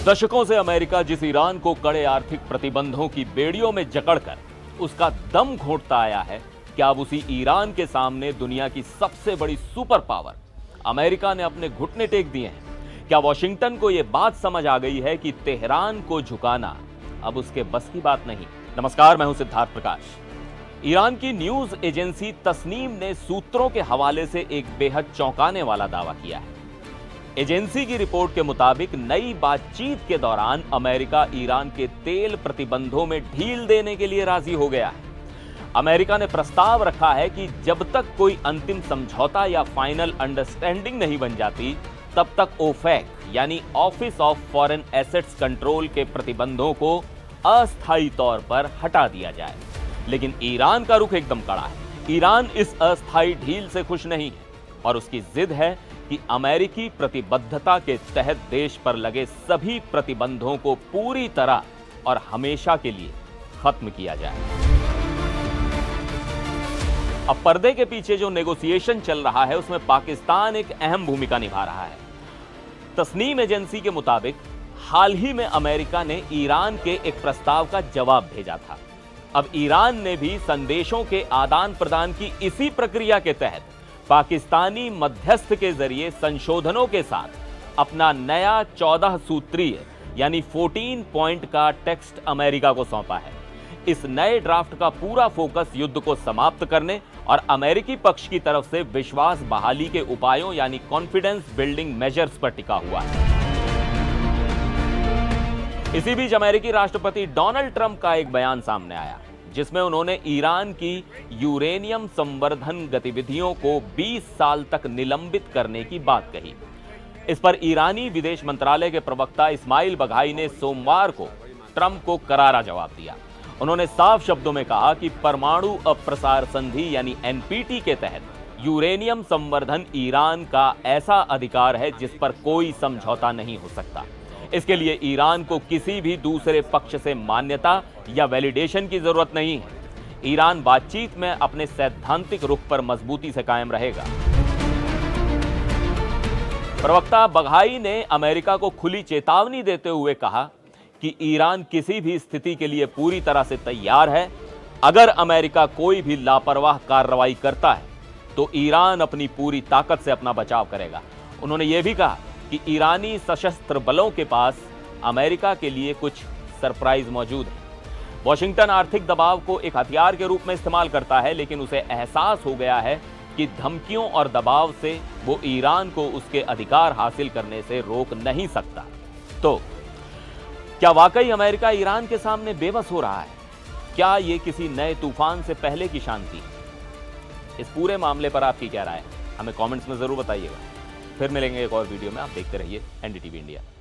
दशकों से अमेरिका जिस ईरान को कड़े आर्थिक प्रतिबंधों की बेड़ियों में जकड़कर उसका दम घोंटता आया है, क्या अब उसी ईरान के सामने दुनिया की सबसे बड़ी सुपर पावर अमेरिका ने अपने घुटने टेक दिए हैं? क्या वॉशिंगटन को यह बात समझ आ गई है कि तेहरान को झुकाना अब उसके बस की बात नहीं? नमस्कार, मैं हूं सिद्धार्थ प्रकाश। ईरान की न्यूज एजेंसी तस्नीम ने सूत्रों के हवाले से एक बेहद चौंकाने वाला दावा किया है। एजेंसी की रिपोर्ट के मुताबिक नई बातचीत के दौरान अमेरिका ईरान के तेल प्रतिबंधों में ढील देने के लिए राजी हो गया है। अमेरिका ने प्रस्ताव रखा है कि जब तक कोई अंतिम समझौता या फाइनल अंडरस्टैंडिंग नहीं बन जाती, तब तक ओफेक यानी office of foreign assets control के प्रतिबंधों को अस्थायी तौर पर हटा दिया जाए। लेकिन ईरान का रुख एकदम कड़ा है। ईरान इस अस्थायी ढील से खुश नहीं है और उसकी जिद है कि अमेरिकी प्रतिबद्धता के तहत देश पर लगे सभी प्रतिबंधों को पूरी तरह और हमेशा के लिए खत्म किया जाए। अब पर्दे के पीछे जो नेगोशिएशन चल रहा है, उसमें पाकिस्तान एक अहम भूमिका निभा रहा है। तस्नीम एजेंसी के मुताबिक हाल ही में अमेरिका ने ईरान के एक प्रस्ताव का जवाब भेजा था। अब ईरान ने भी संदेशों के आदान प्रदान की इसी प्रक्रिया के तहत पाकिस्तानी मध्यस्थ के जरिए संशोधनों के साथ अपना नया 14 सूत्रीय यानी 14 पॉइंट का टेक्स्ट अमेरिका को सौंपा है। इस नए ड्राफ्ट का पूरा फोकस युद्ध को समाप्त करने और अमेरिकी पक्ष की तरफ से विश्वास बहाली के उपायों यानी कॉन्फिडेंस बिल्डिंग मेजर्स पर टिका हुआ है। इसी बीच अमेरिकी राष्ट्रपति डोनाल्ड ट्रंप का एक बयान सामने आया, जिसमें उन्होंने ईरान की यूरेनियम संवर्धन गतिविधियों को 20 साल तक निलंबित करने की बात कही। इस पर ईरानी विदेश मंत्रालय के प्रवक्ता इस्माइल बघाई ने सोमवार को ट्रंप को करारा जवाब दिया। उन्होंने साफ शब्दों में कहा कि परमाणु अप्रसार संधि यानी एनपीटी के तहत यूरेनियम संवर्धन ईरान का ऐसा अधिकार है जिस पर कोई समझौता नहीं हो सकता। इसके लिए ईरान को किसी भी दूसरे पक्ष से मान्यता या वैलिडेशन की जरूरत नहीं है। ईरान बातचीत में अपने सैद्धांतिक रुख पर मजबूती से कायम रहेगा। प्रवक्ता बघाई ने अमेरिका को खुली चेतावनी देते हुए कहा कि ईरान किसी भी स्थिति के लिए पूरी तरह से तैयार है। अगर अमेरिका कोई भी लापरवाह कार्रवाई करता है तो ईरान अपनी पूरी ताकत से अपना बचाव करेगा। उन्होंने यह भी कहा कि ईरानी सशस्त्र बलों के पास अमेरिका के लिए कुछ सरप्राइज मौजूद है। वॉशिंगटन आर्थिक दबाव को एक हथियार के रूप में इस्तेमाल करता है, लेकिन उसे एहसास हो गया है कि धमकियों और दबाव से वो ईरान को उसके अधिकार हासिल करने से रोक नहीं सकता। तो क्या वाकई अमेरिका ईरान के सामने बेबस हो रहा है? क्या ये किसी नए तूफान से पहले की शांति है? इस पूरे मामले पर आपकी क्या राय है? हमें कमेंट्स में जरूर बताइएगा। फिर मिलेंगे एक और वीडियो में। आप देखते रहिए एनडीटीवी इंडिया।